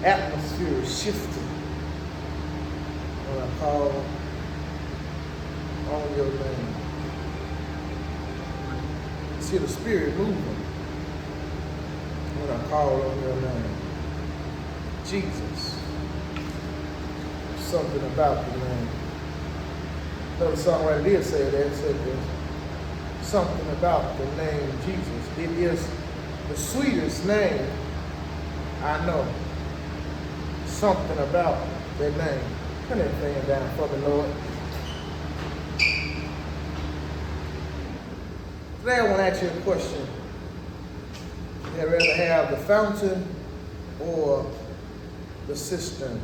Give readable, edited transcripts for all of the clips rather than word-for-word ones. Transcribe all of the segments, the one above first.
atmosphere is shifting when I call on your name. See the Spirit moving when I call on your name. Jesus. Something about the name. Another songwriter did say that. It said there's something about the name Jesus. It is the sweetest name I know. Something about that name. Turn that thing down for the Lord. Today I want to ask you a question. Would you rather have the fountain or the cistern?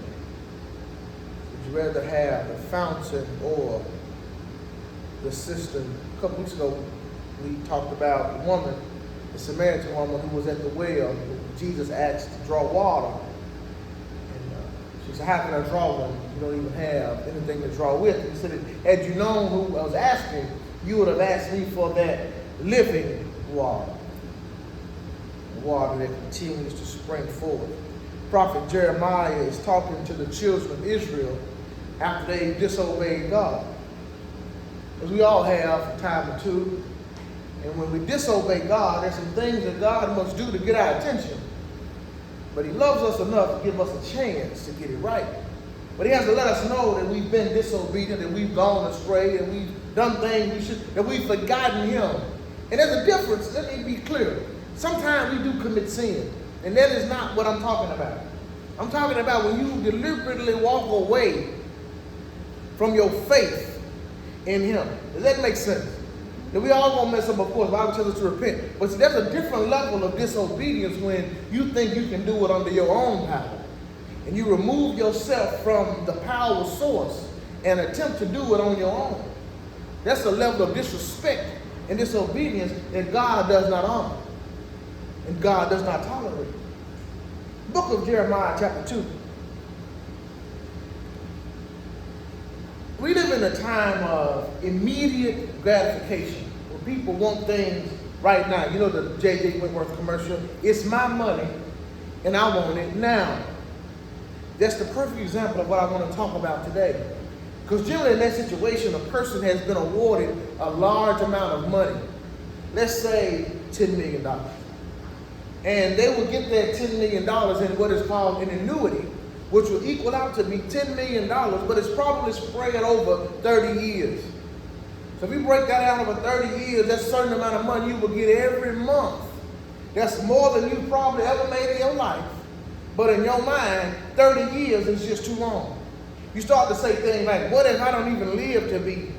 Would you rather have the fountain or the cistern? A couple weeks ago, we talked about the woman, the Samaritan woman who was at the well. Jesus asked to draw water. And she said, how can I draw one? You don't even have anything to draw with. He said, had you known who I was asking, you would have asked me for that living water. The water that continues to spring forth. Prophet Jeremiah is talking to the children of Israel after they disobeyed God. As we all have from time to time. And when we disobey God, there's some things that God must do to get our attention. But he loves us enough to give us a chance to get it right. But he has to let us know that we've been disobedient, that we've gone astray, and we've done things that we've forgotten him. And there's a difference, let me be clear. Sometimes we do commit sin. And that is not what I'm talking about. I'm talking about when you deliberately walk away from your faith in him. Does that make sense? That we all gonna mess up, of course. The Bible tells us to repent. But see, there's a different level of disobedience when you think you can do it under your own power. And you remove yourself from the power source and attempt to do it on your own. That's a level of disrespect and disobedience that God does not honor. And God does not tolerate. Book of Jeremiah, chapter 2. We live in a time of immediate gratification, where people want things right now. You know the J.J. Wentworth commercial? It's my money, and I want it now. That's the perfect example of what I want to talk about today. Because generally in that situation, a person has been awarded a large amount of money. Let's say $10 million. And they will get that $10 million in what is called an annuity, which will equal out to be $10 million, but it's probably spread over 30 years. So if you break that out over 30 years, that's a certain amount of money you will get every month. That's more than you probably ever made in your life. But in your mind, 30 years is just too long. You start to say things like, what if I don't even live to be?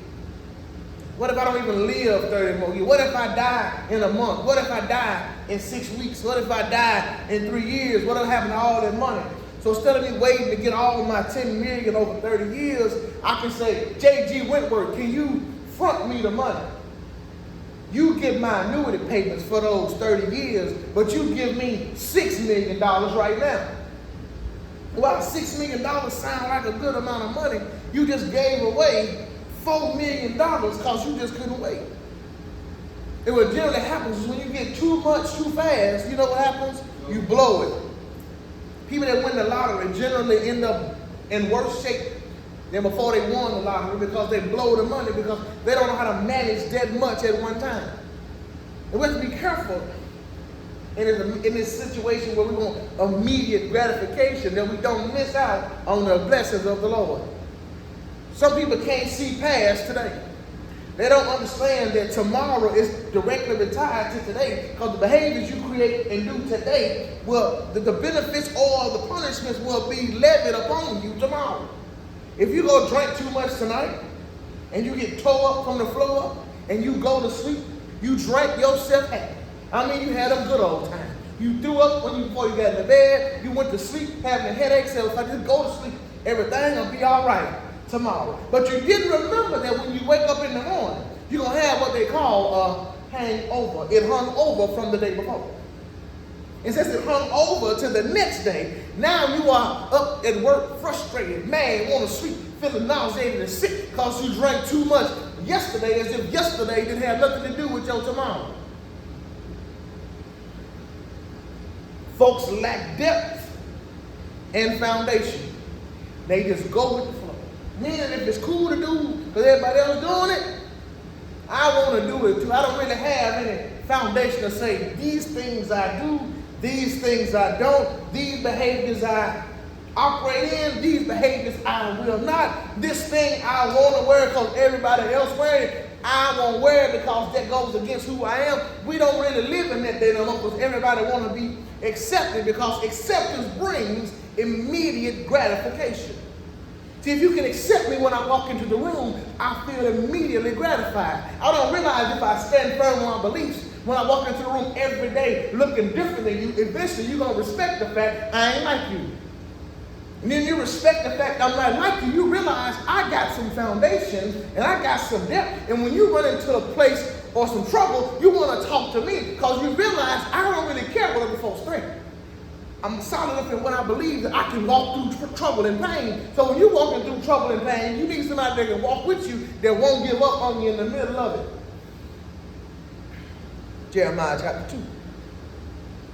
What if I don't even live 30 more years? What if I die in a month? What if I die in 6 weeks? What if I die in 3 years? What will happen to all that money? So instead of me waiting to get all of my $10 million over 30 years, I can say, J.G. Wentworth, can you front me the money? You give my annuity payments for those 30 years, but you give me $6 million right now. While $6 million sound like a good amount of money, you just gave away $4 million because you just couldn't wait. And what generally happens is when you get too much too fast, you know what happens? You blow it. People that win the lottery generally end up in worse shape than before they won the lottery because they blow the money because they don't know how to manage that much at one time. And we have to be careful in this situation where we want immediate gratification that we don't miss out on the blessings of the Lord. Some people can't see past today. They don't understand that tomorrow is directly tied to today because the behaviors you create and do today, well, the benefits or the punishments will be levied upon you tomorrow. If you go drink too much tonight and you get tore up from the floor up and you go to sleep, you drank yourself happy. I mean, you had a good old time. You threw up before you got in the bed. You went to sleep having a headache. So if I just go to sleep, everything will be all right tomorrow. But you didn't remember that when you wake up in the morning, you're going to have what they call a hangover. It hung over from the day before. And since it hung over to the next day, now you are up at work frustrated, mad, want to sleep, feeling nauseated and sick because you drank too much yesterday as if yesterday didn't have nothing to do with your tomorrow. Folks lack depth and foundation. They just go with the flow. Meaning if it's cool to do because everybody else doing it, I want to do it too. I don't really have any foundation to say these things I do, these things I don't, these behaviors I operate in, these behaviors I will not. This thing I want to wear because everybody else wear it. I won't wear it because that goes against who I am. We don't really live in that day no more because everybody want to be accepted, because acceptance brings immediate gratification. See, if you can accept me when I walk into the room, I feel immediately gratified. I don't realize if I stand firm on my beliefs, when I walk into the room every day looking different than you, eventually you're going to respect the fact I ain't like you. And then you respect the fact I'm not like you. You realize I got some foundation and I got some depth. And when you run into a place or some trouble, you want to talk to me because you realize I don't really care what other folks think. I'm solid enough in what I believe that I can walk through trouble and pain. So when you're walking through trouble and pain, you need somebody that can walk with you that won't give up on you in the middle of it. Jeremiah chapter 2.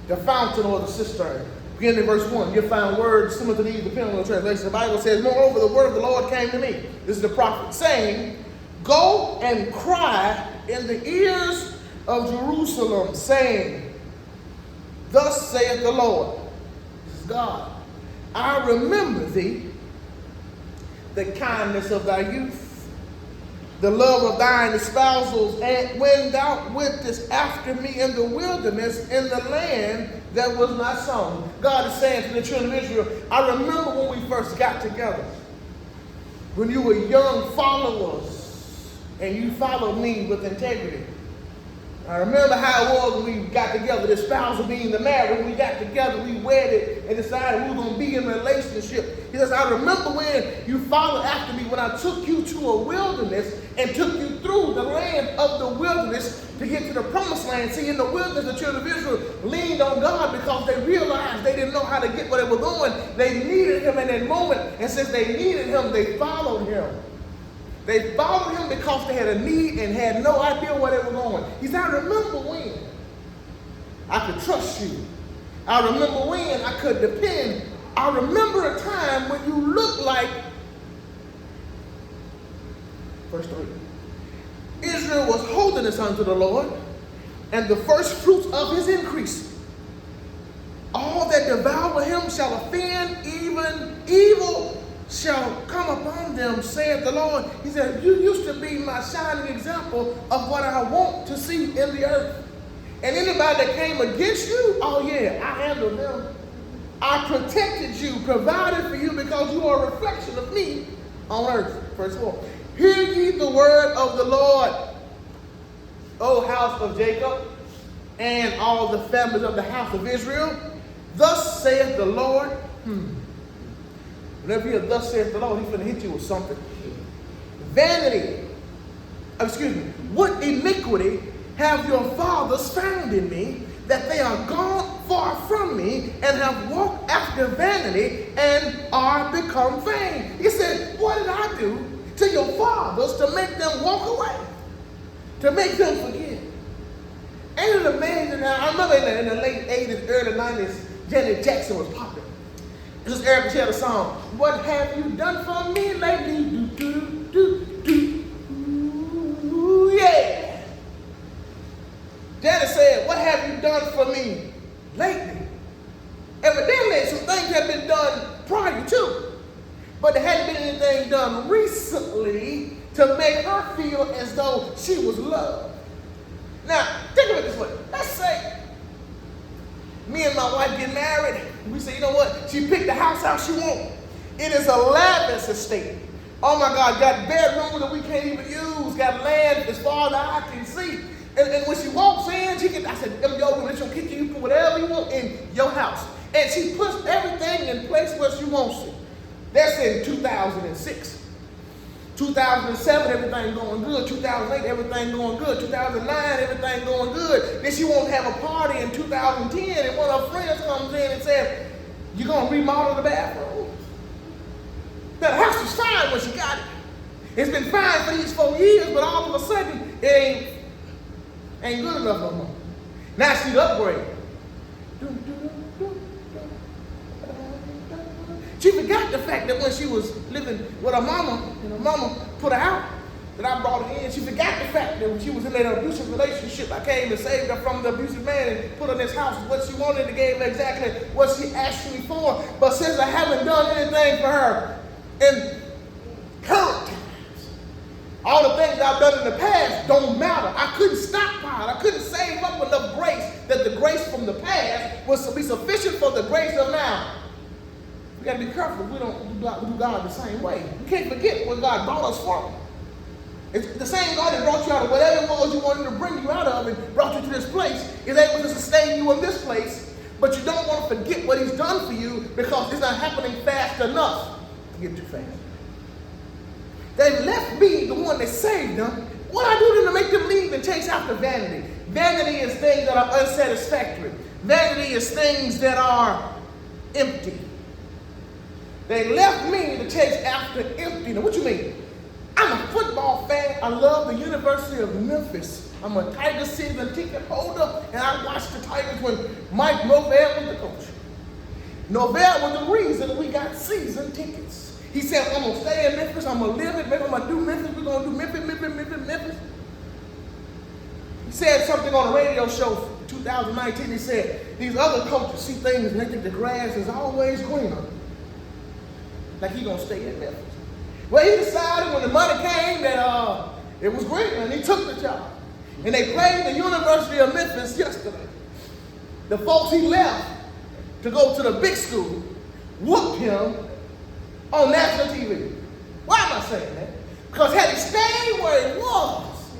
The fountain or the cistern. Beginning in verse 1, you'll find words similar to these depending on the translation. The Bible says, moreover, the word of the Lord came to me. This is the prophet saying, go and cry in the ears of Jerusalem, saying, thus saith the Lord. God, I remember thee, the kindness of thy youth, the love of thine espousals, and when thou wentest after me in the wilderness, in the land that was not sown. God is saying to the children of Israel, I remember when we first got together, when you were young followers, and you followed me with integrity. I remember how it was when we got together, the spousal being the marriage. When we got together, we wedded and decided we were going to be in a relationship. He says, I remember when you followed after me, when I took you to a wilderness and took you through the land of the wilderness to get to the promised land. See, in the wilderness, the children of Israel leaned on God because they realized they didn't know how to get what they were doing. They needed him in that moment. And since they needed him, they followed him. They followed him because they had a need and had no idea where they were going. He said, I remember when I could trust you. I remember when I could depend. I remember a time when you looked like, verse 3, Israel was holiness unto the Lord, and the first fruits of his increase. All that devour him shall offend, even evil shall come upon them, saith the Lord. He said, you used to be my shining example of what I want to see in the earth. And anybody that came against you, oh yeah, I handled them. I protected you, provided for you, because you are a reflection of me on earth. Verse 4. Hear ye the word of the Lord, O house of Jacob, and all the families of the house of Israel. Thus saith the Lord. Whenever you hear thus saith the Lord, he's going to hit you with something. What iniquity have your fathers found in me, that they are gone far from me, and have walked after vanity, and are become vain? He said, what did I do to your fathers to make them walk away? To make them forget? Ain't it amazing? Now, I remember in the late 80s, early 90s, Janet Jackson was popular. This is Eric Taylor's song. What have you done for me lately? Do, do, do, do. Ooh, yeah. Janet said, what have you done for me lately? Evidently, some things have been done prior to, but there hadn't been anything done recently to make her feel as though she was loved. Now, think of it this way. Let's say me and my wife get married. We say, you know what? She picked the house out she wants. It is a lavish estate. Oh my God, got bedrooms that we can't even use. Got land as far as the eye can see. And when she walks in, I said, yo, let your kitchen, you put whatever you want in your house. And she puts everything in place where she wants it. That's in 2006. 2007, everything going good. 2008, everything going good. 2009, everything going good. Then she won't have a party in 2010, and one of her friends comes in and says, you're going to remodel the bathroom? Now, the house was fine when she got it. It's been fine for these 4 years, but all of a sudden, it ain't good enough no more. Now she's upgraded. She forgot the fact that when she was living with her mama, and her mama put her out, that I brought her in. She forgot the fact that when she was in an abusive relationship, I came and saved her from the abusive man and put her in this house. What she wanted and gave her exactly what she asked me for. But since I haven't done anything for her in current times, all the things I've done in the past don't matter. I couldn't stockpile. I couldn't save up enough grace that the grace from the past was be sufficient for the grace of now. We got to be careful. We don't do God the same way. We can't forget where God brought us from. It's the same God that brought you out of whatever it was you wanted to bring you out of and brought you to this place is able to sustain you in this place. But you don't want to forget what he's done for you because it's not happening fast enough to get too fast. They left me, the one that saved them. What I do to make them leave and chase after vanity? Vanity is things that are unsatisfactory. Vanity is things that are empty. They left me to chase after empty. Now, what you mean? I'm a football fan. I love the University of Memphis. I'm a Tiger season ticket holder, and I watched the Tigers when Mike Norvell was the coach. Norvell was the reason we got season tickets. He said, I'm going to stay in Memphis. I'm going to live it. Maybe I'm going to do Memphis. We're going to do Memphis. He said something on a radio show in 2019. He said, these other coaches see things and they think the grass is always greener. Like he's going to stay in Memphis. Well, he decided when the money came that it was great, and he took the job. And they played the University of Memphis yesterday. The folks he left to go to the big school whooped him on national TV. Why am I saying that? Because had he stayed where he was,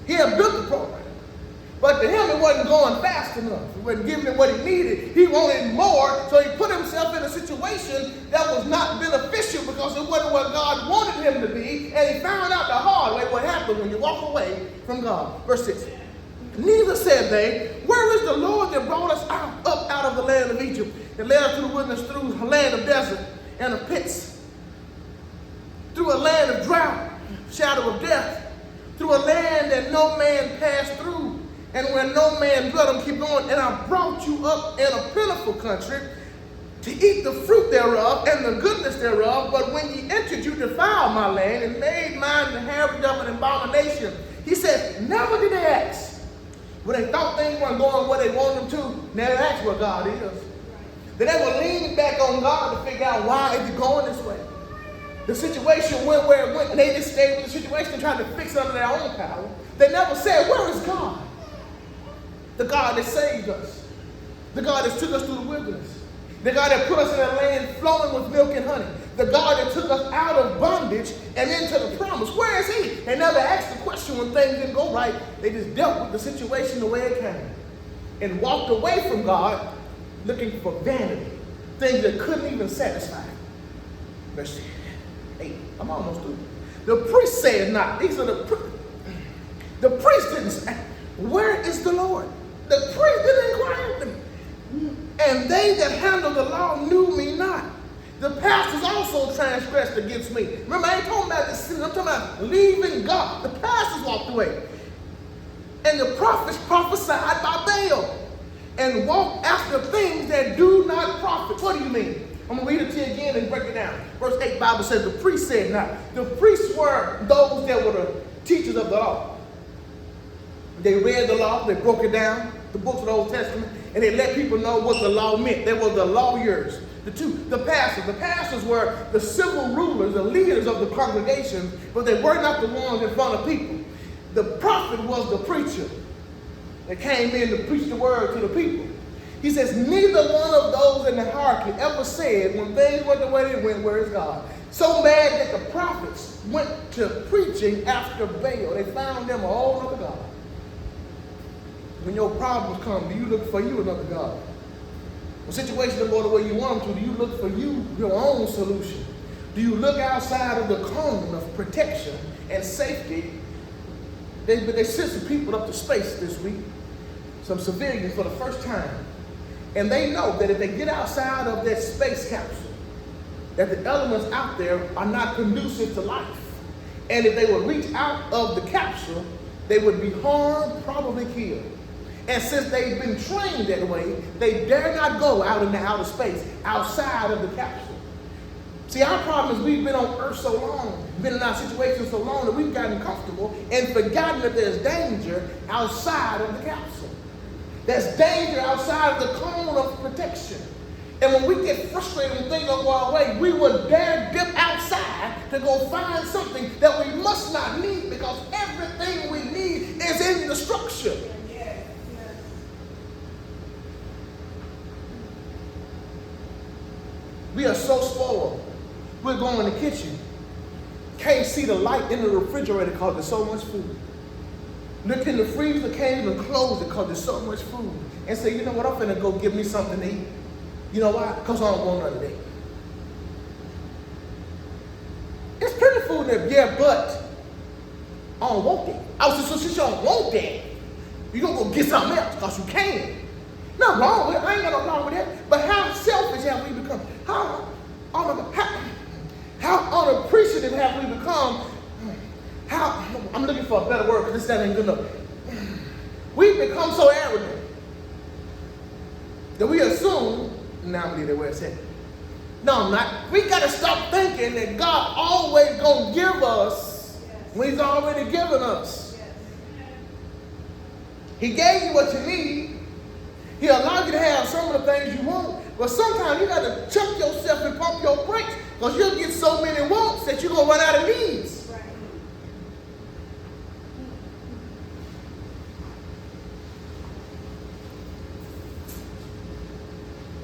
he had built the program. But to him, it wasn't going fast enough. It wasn't giving him what he needed. He wanted more, so he put himself in a situation that was not beneficial because it wasn't what God wanted him to be, and he found out the hard way what happens when you walk away from God. Verse 6. Neither said they, where is the Lord that brought us up out of the land of Egypt, that led us through the wilderness, through a land of desert and of pits, through a land of drought, shadow of death, through a land that no man passed through, and where no man dwelt. Keep going. And I brought you up in a plentiful country to eat the fruit thereof and the goodness thereof. But when ye entered, you defiled my land and made mine the heritage of an abomination. He said, never did they ask. When they thought things weren't going where they wanted them to, never asked where God is. They never leaned back on God to figure out why is it going this way. The situation went where it went, and they just stayed with the situation trying to fix it under their own power. They never said, where is God? The God that saved us. The God that took us through the wilderness. The God that put us in a land flowing with milk and honey. The God that took us out of bondage and into the promise. Where is he? They never asked the question when things didn't go right. They just dealt with the situation the way it came. And walked away from God looking for vanity. Things that couldn't even satisfy. Verse 8. I'm almost through. The priest said not. These are the priest didn't say, where is the Lord? The priest didn't inquire of me. And they that handle the law knew me not. The pastors also transgressed against me. Remember, I ain't talking about the sin. I'm talking about leaving God. The pastors walked away. And the prophets prophesied by Baal and walked after things that do not profit. What do you mean? I'm going to read it to you again and break it down. Verse 8, Bible says, the priest said not. The priests were those that were the teachers of the law. They read the law, they broke it down, the books of the Old Testament, and they let people know what the law meant. They were the lawyers. The pastors. The pastors were the civil rulers, the leaders of the congregation, but they were not the ones in front of people. The prophet was the preacher that came in to preach the word to the people. He says, neither one of those in the hierarchy ever said, when things went the way they went, where is God? So bad that the prophets went to preaching after Baal. They found them a whole other God. When your problems come, do you look for you another God? When situations don't go the way you want them to, do you look for you your own solution? Do you look outside of the cone of protection and safety? They sent some people up to space this week, some civilians for the first time. And they know that if they get outside of that space capsule, that the elements out there are not conducive to life. And if they would reach out of the capsule, they would be harmed, probably killed. And since they've been trained that way, they dare not go out into outer space, outside of the capsule. See, our problem is we've been on Earth so long, been in our situation so long that we've gotten comfortable and forgotten that there's danger outside of the capsule. There's danger outside of the cone of protection. And when we get frustrated and things don't go our way, we will dare dip outside to go find something that we must not need, because everything we need is in the structure. We are so spoiled. We'll go in the kitchen, can't see the light in the refrigerator because there's so much food. Look in the freezer, can't even close it because there's so much food. And say, you know what, I'm finna go get me something to eat. You know why? Because I don't want none of that. It's plenty of food there, yeah, but I don't want that. I was just, so since you don't want that, you're going to go get something else because you can. Nothing wrong with it. I ain't got no problem with that. But how selfish have we become? How unappreciative have we become? I'm looking for a better word because that ain't good enough. We've become so arrogant that we assume, now I'm going to leave that where it's at. No, I'm not. We got to stop thinking that God always going to give us when He's already given us. He gave you what you need. He allowed you to have some of the things you want. But sometimes you got to check yourself and pump your brakes, because you'll get so many wants that you're going to run out of needs. Right.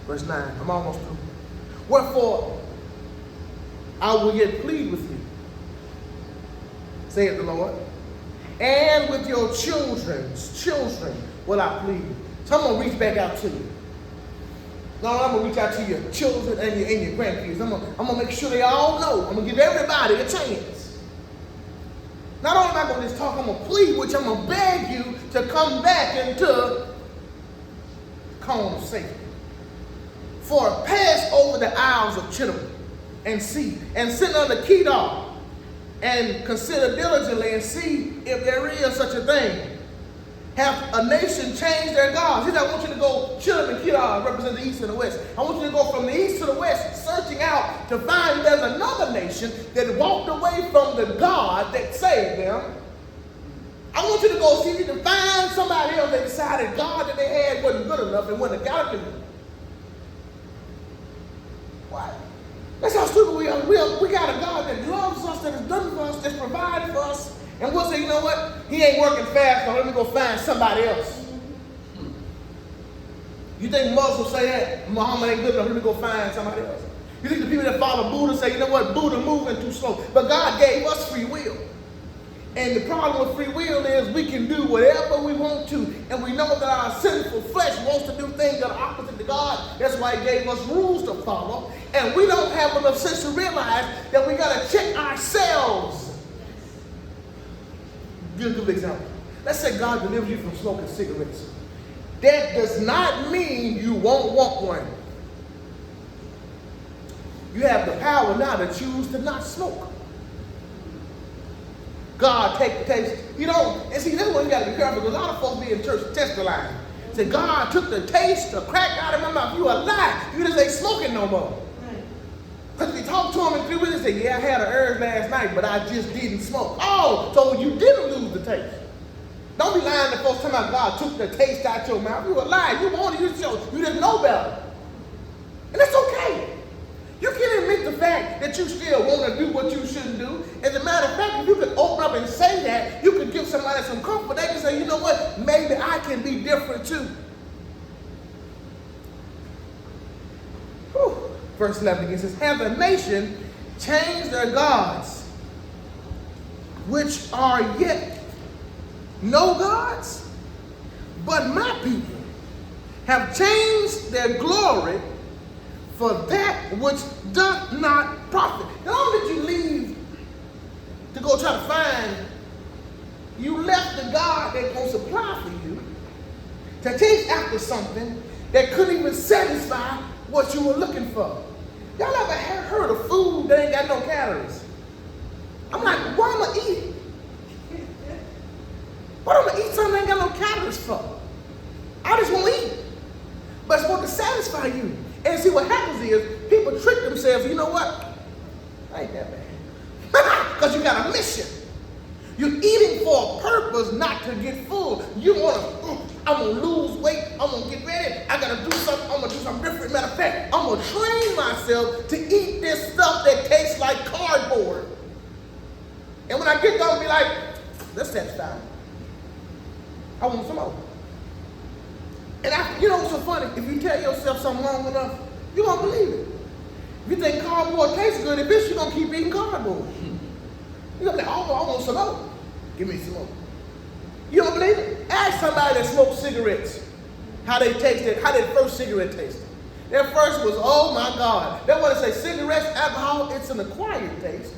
Verse 9, I'm almost through. Wherefore, I will yet plead with you, saith the Lord, and with your children's children will I plead. So I'm going to reach back out to you. No, I'm going to reach out to your children and your grandkids. I'm going to make sure they all know. I'm going to give everybody a chance. Not only am I going to just talk, I'm going to plead with you. I'm going to beg you to come back into the cone of safety. For pass over the isles of Chittim and see, and sit under Kedar, and consider diligently and see if there is such a thing. Have a nation change their gods? He said, I want you to go, Chittim and Kedar represent the east and the west. I want you to go from the east to the west, searching out to find there's another nation that walked away from the God that saved them. I want you to go see if you can find somebody else that decided God that they had wasn't good enough and wouldn't have got it. Why? That's how stupid we are. We got a God that loves us, that has done for us, that's provided for us. And we'll say, you know what? He ain't working fast, so let me go find somebody else. You think Muslims say that? Muhammad ain't good enough, let me go find somebody else. You think the people that follow Buddha say, you know what? Buddha moving too slow. But God gave us free will. And the problem with free will is we can do whatever we want to. And we know that our sinful flesh wants to do things that are opposite to God. That's why He gave us rules to follow. And we don't have enough sense to realize that we got to check ourselves. Give a good example. Let's say God delivers you from smoking cigarettes. That does not mean you won't want one. You have the power now to choose to not smoke. God take the taste. You know, and see, that's why you got to be careful, because a lot of folks be in church test the line. Say, God took the taste, the crack out of my mouth. You a lie. You just ain't smoking no more. Because if you talk to him in 3 weeks, they say, yeah, I had an urge last night, but I just didn't smoke. Oh, so you didn't lose the taste. Don't be lying to folks talking about God took the taste out your mouth. You a liar. You wanted, you didn't know better. And that's okay. You can admit the fact that you still want to do what you shouldn't do. As a matter of fact, if you could open up and say that, you could give somebody some comfort. They can say, you know what, maybe I can be different too. Whew. Verse 11 again says, have a nation change their gods, which are yet no gods, but my people have changed their glory for that which doth not profit. Not only did you leave to go try to find, you left the God that's going to supply for you to chase after something that couldn't even satisfy what you were looking for. Y'all ever heard of food that ain't got no calories? I'm like, why am I eating? What am I eat something that ain't got no calories for? I just want to eat. But it's supposed to satisfy you. And see what happens is people trick themselves. You know what? I ain't that bad. Because you got a mission. You're eating for a purpose, not to get full. You want to, I'm going to lose weight. I'm going to get ready. I got to do something. I'm going to do something different. Matter of fact, I'm going to train myself to eat this stuff that tastes like cardboard. And when I get done, I'll be like, that's satisfying. I want some more. And you know what's so funny? If you tell yourself something long enough, you're going to believe it. If you think cardboard tastes good, eventually you're going to keep eating cardboard. You're going to be like, oh, I want some more. Give me some more. You don't believe it? Ask somebody that smokes cigarettes how they tasted, how their first cigarette tasted. Their first was, oh my God. That's why they say cigarettes, alcohol, it's an acquired taste.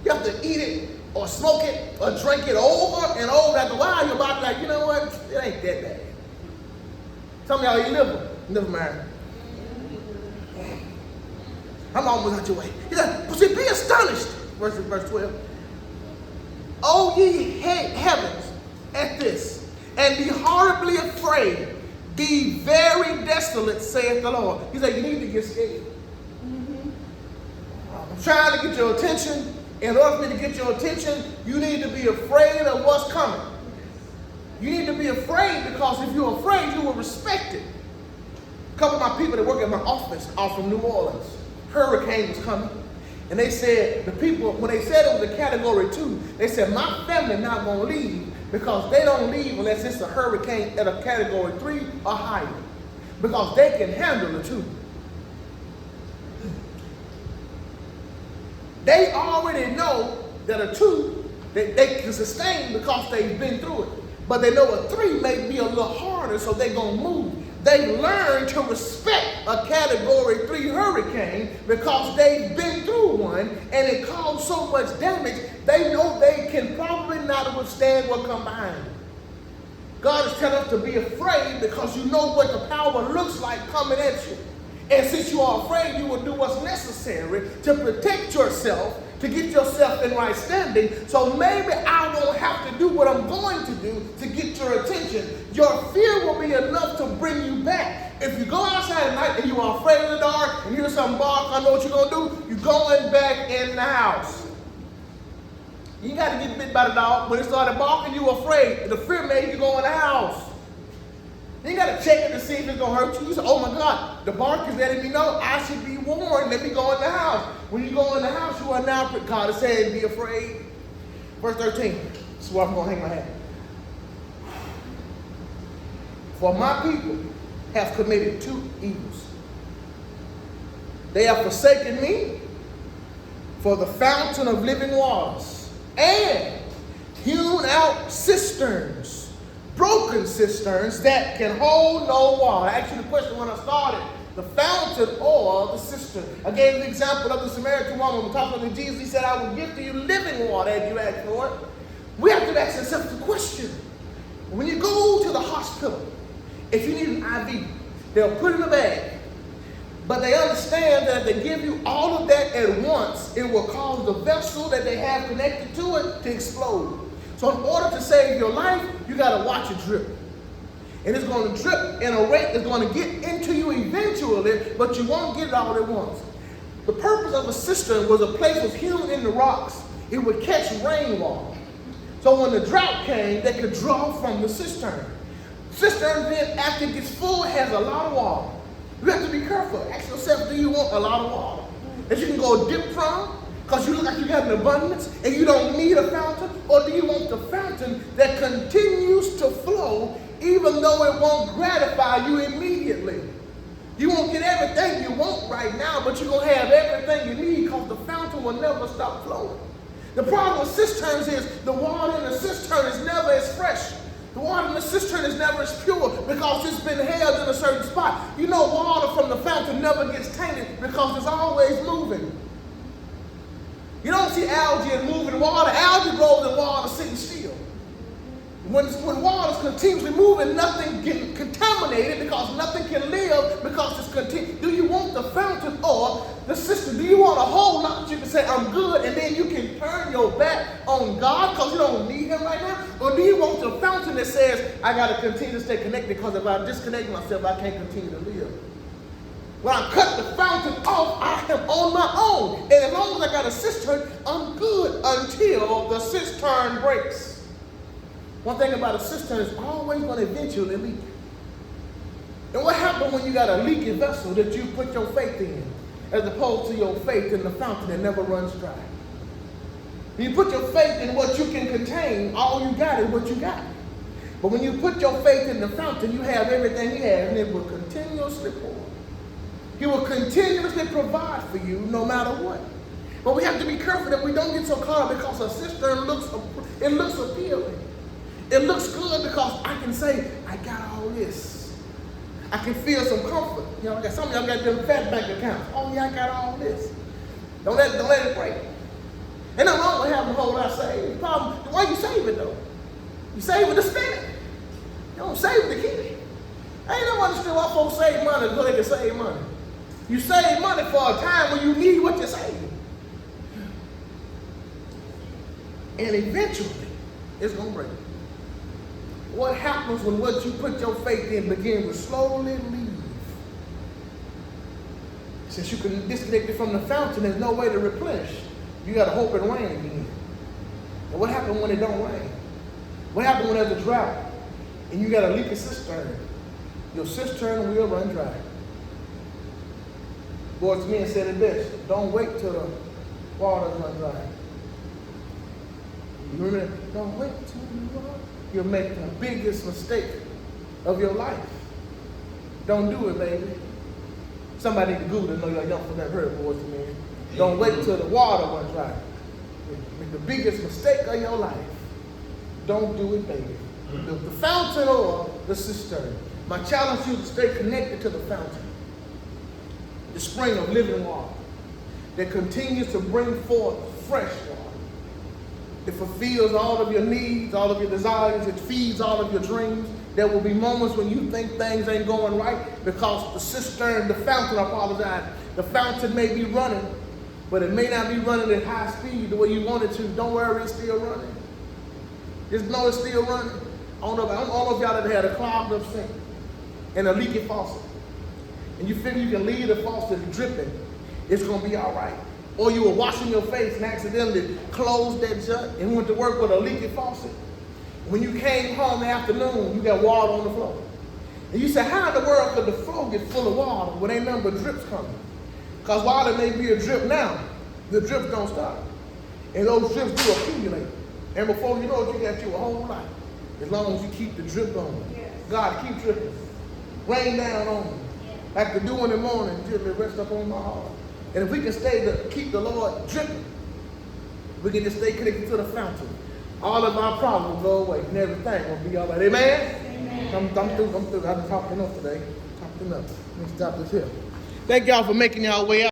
You have to eat it or smoke it or drink it over and over. After a while, your body like, you know what? It ain't that bad. Some of y'all eat liver. Never mind. I'm almost out your way. He said, but see, be astonished. Verse 12. O ye heavens, at this, and be horribly afraid. Be very desolate, saith the Lord. He said, you need to get scared. I'm trying to get your attention. In order for me to get your attention, you need to be afraid of what's coming. You need to be afraid, because if you're afraid, you will respect it. A couple of my people that work at my office are from New Orleans. Hurricane was coming. And they said, the people, when they said it was a category 2, they said, my family not going to leave, because they don't leave unless it's a hurricane at a category 3 or higher. Because they can handle the 2. They already know that a 2, they can sustain because they've been through it. But they know a 3 may be a little harder, so they're going to move. They learn to respect a category 3 hurricane because they've been through one and it caused so much damage, they know they can probably not withstand what comes behind it. God is telling us to be afraid because you know what the power looks like coming at you. And since you are afraid, you will do what's necessary to protect yourself, to get yourself in right standing. So maybe I won't have to do what I'm going to do to get your attention. Your fear will be enough to bring you back. If you go outside at night and you are afraid of the dark and you hear some bark, I know what you're going to do. You're going back in the house. You got to get bit by the dog. When it started barking, you were afraid. The fear made you go in the house. You got to check it to see if it's going to hurt you. You say, oh my God, the bark is letting me know I should be warned. Let me go in the house. When you go in the house, you are now, God is saying, be afraid. Verse 13. This is where I'm going to hang my hat. For my people have committed 2 evils. They have forsaken me for the fountain of living waters, and hewn out cisterns, broken cisterns that can hold no water. I asked you the question when I started. The fountain or the cistern. I gave the example of the Samaritan woman. When talking to Jesus, he said, I will give to you living water as you ask for it. We have to ask ourselves the question. When you go to the hospital, if you need an IV, they'll put it in a bag. But they understand that if they give you all of that at once, it will cause the vessel that they have connected to it to explode. So in order to save your life, you got to watch it drip. And it's going to drip in a rate that's going to get into you eventually, but you won't get it all at once. The purpose of a cistern was a place was hewn in the rocks. It would catch rainwater. So when the drought came, they could draw from the cistern. Cistern then, after it gets full, has a lot of water. You have to be careful. Ask yourself, do you want a lot of water that you can go dip from because you look like you have an abundance and you don't need a fountain? Or do you want the fountain that continues to flow even though it won't gratify you immediately? You won't get everything you want right now, but you're going to have everything you need because the fountain will never stop flowing. The problem with cisterns is the water in the cistern is never as fresh. The water in the cistern is never as pure because it's been held in a certain spot. You know, water from the fountain never gets tainted because it's always moving. You don't see algae in moving water. Algae grows in water sitting still. When water is continuously moving, nothing getting contaminated because nothing can live because it's continuous. Do you want the fountain or the cistern? Do you want a whole lot that you can say, I'm good, and then you can turn your back on God because you don't need him right now? Or do you want the fountain that says, I got to continue to stay connected because if I disconnect myself, I can't continue to live? When I cut the fountain off, I am on my own. And as long as I got a cistern, I'm good until the cistern breaks. One thing about a cistern is always going to eventually leak. And what happens when you got a leaky vessel that you put your faith in, as opposed to your faith in the fountain that never runs dry? When you put your faith in what you can contain, all you got is what you got. But when you put your faith in the fountain, you have everything he has, and it will continuously pour. He will continuously provide for you no matter what. But we have to be careful that we don't get so caught up because a cistern looks appealing. It looks good because I can say, I got all this. I can feel some comfort. You know, some of y'all got them fat bank accounts. Oh yeah, I got all this. Don't let it break. Ain't nothing wrong with having a whole lot saved. The problem, why you save it though? You save it to spend it. You don't save it to keep it. Ain't no understand why folks save money so they can save money. You save money for a time when you need what you're saving. And eventually, it's going to break. What happens when what you put your faith in begins to slowly leave? Since you can disconnect it from the fountain, there's no way to replenish. You got to hope it rains again. And what happens when it don't rain? What happens when there's a drought and you got a leaky cistern? Your cistern will run dry. Boys, men said it best. Don't wait till the water runs dry. You remember that? Don't wait till the water. You'll make the biggest mistake of your life. Don't do it, baby. Somebody need to Google it. Know y'all young from that heard, boys and men. Don't wait till the water runs dry. Make the biggest mistake of your life. Don't do it, baby. The fountain or the cistern. My challenge to you to stay connected to the fountain. The spring of living water that continues to bring forth fresh water. It fulfills all of your needs, all of your desires. It feeds all of your dreams. There will be moments when you think things ain't going right because the cistern, the fountain, the fountain may be running, but it may not be running at high speed the way you want it to. Don't worry, it's still running. Just know it's still running. I don't know if y'all ever had a clogged up sink and a leaky faucet. And you figure you can leave the faucet dripping, it's going to be all right. Or you were washing your face and accidentally closed that jug and went to work with a leaky faucet. When you came home in the afternoon, you got water on the floor. And you said, how in the world could the floor get full of water when ain't nothing but drips coming? Because while there may be a drip now, the drips don't stop. And those drips do accumulate. And before you know it, you got you a whole lot. As long as you keep the drip on. Yes. God, keep dripping. Rain down on me. Yes. Like the dew in the morning, gently rest up on my heart. And if we can keep the Lord dripping, we can just stay connected to the fountain. All of our problems will go away and everything will be all right. Amen? Amen. I'm through. I've been talking enough today. Talking enough. Let me stop this here. Thank y'all for making y'all way out.